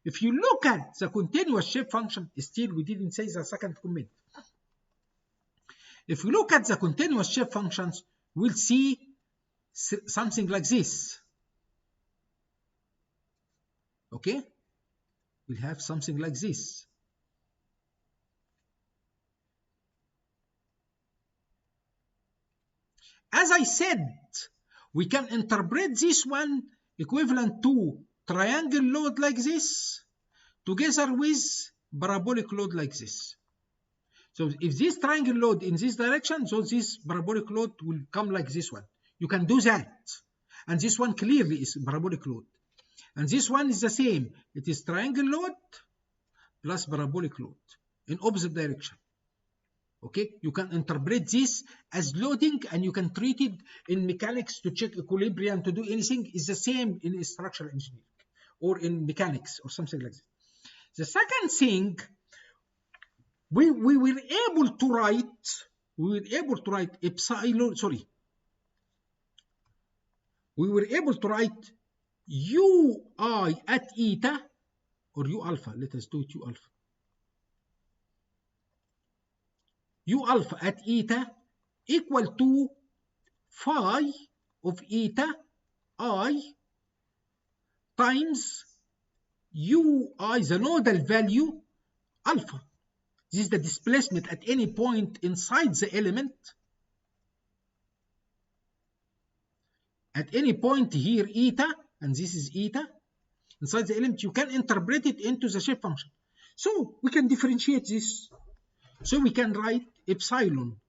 If you look at the continuous shape function, still we didn't say the second comment. If we look at the continuous shape functions, we'll see something like this. Okay? We'll have something like this. As I said, we can interpret this one equivalent to triangle load like this together with parabolic load like this. So if this triangle load in this direction, so this parabolic load will come like this one. You can do that. And this one clearly is parabolic load. And this one is the same. It is triangle load plus parabolic load in opposite direction. Okay, you can interpret this as loading, and you can treat it in mechanics to check equilibrium, to do anything. Is the same in structural engineering or in mechanics or something like that. The second thing, we were able to write epsilon, sorry. We were able to write ui at eta, or u alpha, let us do it u alpha. U alpha at eta equal to phi of eta I times ui, the nodal value, alpha. This is the displacement at any point inside the element. At any point here, eta, and this is eta, inside the element, you can interpret it into the shape function. So we can differentiate this. So we can write epsilon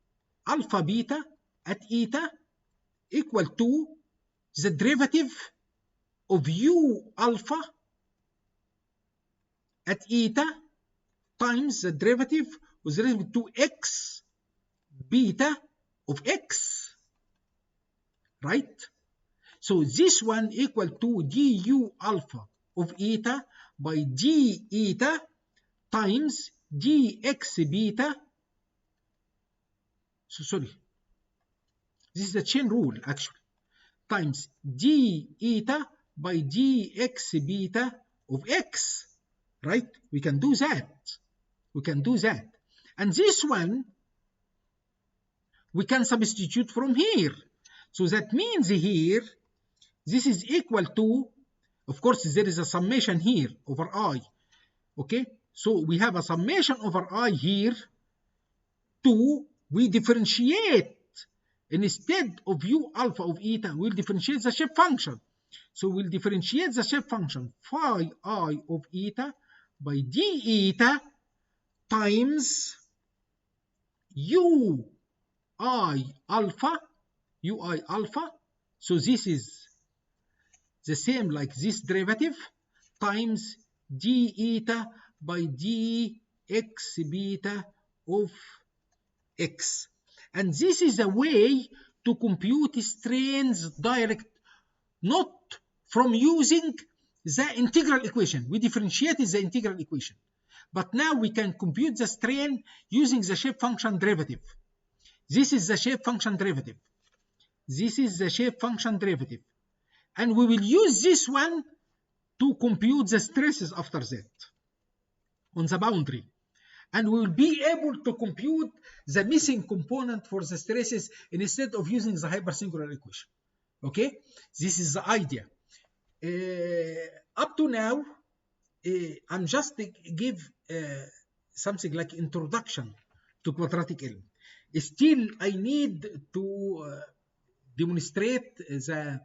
alpha beta at eta equal to the derivative of u alpha at eta times the derivative with respect to x beta of x, right? So this one equal to du alpha of eta by d eta times dx beta. So sorry, this is the chain rule actually, times d eta by dx beta of x, right? We can do that. We can do that. And this one we can substitute from here. So that means here this is equal to, of course there is a summation here over I. Okay, so we have a summation over I here. We differentiate, instead of u alpha of eta, we'll differentiate the shape function. So we'll differentiate the shape function phi I of eta by d eta times ui alpha. So this is the same like this derivative times d eta by dx beta of x. And this is a way to compute strains direct, not from using the integral equation. We differentiated the integral equation, but now we can compute the strain using the shape function derivative. This is the shape function derivative. This is the shape function derivative. And we will use this one to compute the stresses after that on the boundary. And we will be able to compute the missing component for the stresses instead of using the hypersingular equation. Okay, this is the idea. Up to now, I'm just give something like introduction to quadratic element. Still, I need to demonstrate the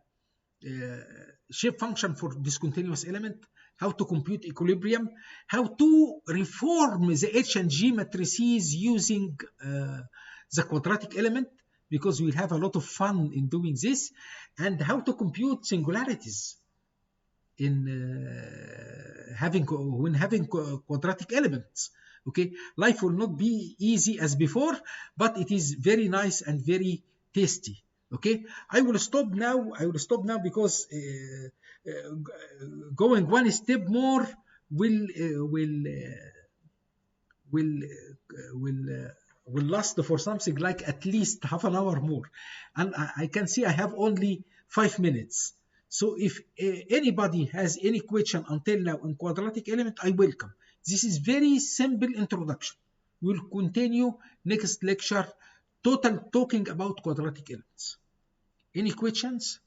shape function for discontinuous element, how to compute equilibrium, how to reform the H and G matrices using the quadratic element, because we'll have a lot of fun in doing this, and how to compute singularities in having quadratic elements. Okay, life will not be easy as before, but it is very nice and very tasty. Okay, I will stop now. Because going one step more will last for something like at least half an hour more, and I can see I have only 5 minutes. So if anybody has any question until now on quadratic element, I welcome. This is very simple introduction. We'll continue next lecture talking about quadratic elements. Any questions?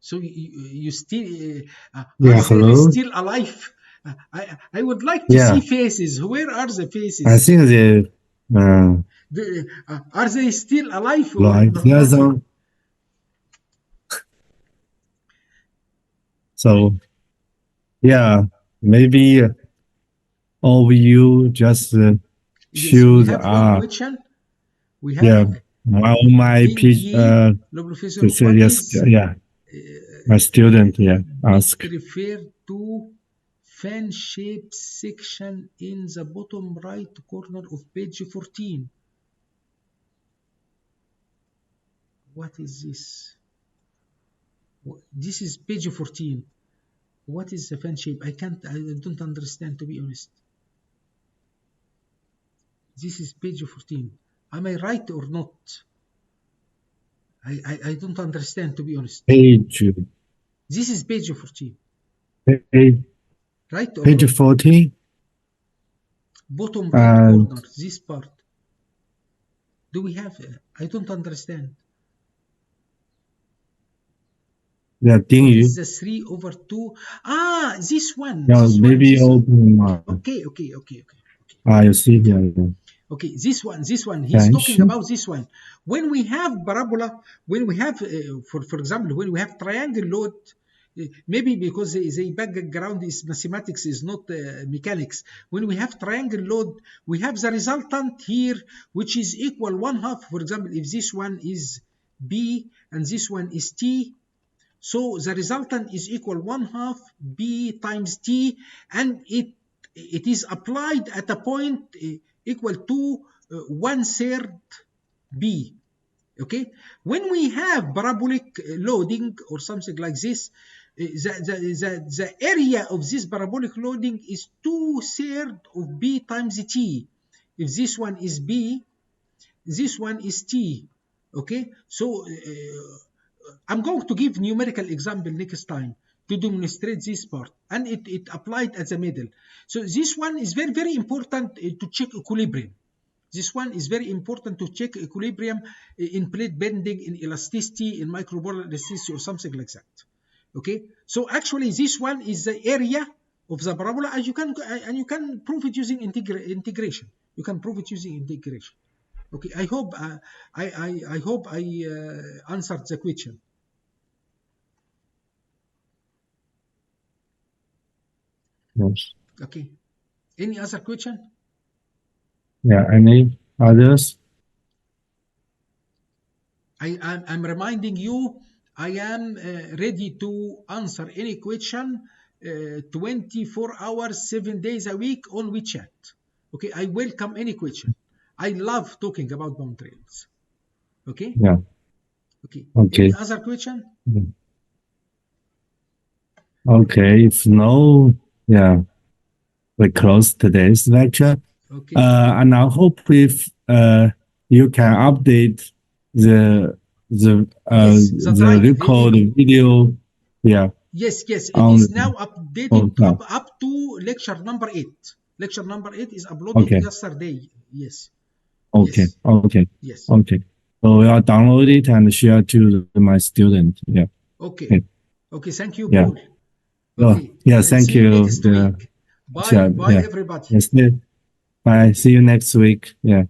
So you still are there hello? still alive? I would like to see faces. Where are the faces? I think they are they still alive or like not? So yeah, maybe all of you just Yes, we choose have one question. We have my Professor, say what yes, is my student ask. refer to fan shape section in the bottom right corner of page 14? What is this? This is page 14. What is the fan shape? I don't understand, to be honest. This is page 14. Am I right or not? I don't understand, to be honest. Page. This is page 14. Page, right or page not? 14? Bottom right corner, this part. Do we have? I don't understand. Yeah, What is the 3 over 2? Ah, this one. Yeah, this maybe one, open. Okay. You see here. Okay, this one. He's talking about this one. When we have parabola, when we have, for example, when we have triangle load, maybe because the background is mathematics, is not mechanics. When we have triangle load, we have the resultant here, which is equal 1/2. For example, if this one is B and this one is T, so the resultant is equal 1/2 B times T, and it is applied at a point equal to 1/3 B. Okay, when we have parabolic loading or something like this, the area of this parabolic loading is 2/3 of B times T. If this one is B, this one is T. Okay, so I'm going to give numerical example next time to demonstrate this part, and it applied at the middle. So this one is very, very important to check equilibrium. This one is very important to check equilibrium in plate bending, in elasticity, in micropolar elasticity, or something like that. Okay, so actually this one is the area of the parabola, and you can prove it using integration. You can prove it using integration. Okay, I hope I answered the question. Yes. Okay. Any other question? Yeah, any others? I'm reminding you, I am ready to answer any question 24 hours, 7 days a week on WeChat. Okay, I welcome any question. I love talking about boundary elements. Okay? Yeah. Okay. Okay. Any other question? Okay, if no, yeah, we close today's lecture. Okay. And I hope if you can update the record video. Yeah. Yes, it is now updated up to lecture number 8. Lecture number 8 is uploaded yesterday. Yes. Okay. Yes. Okay. So I'll download it and share to my student. Yeah. Okay. Thank you, Paul. Okay. Yeah. Thank you. Next week. Bye, everybody. Yes. Bye. See you next week. Yeah.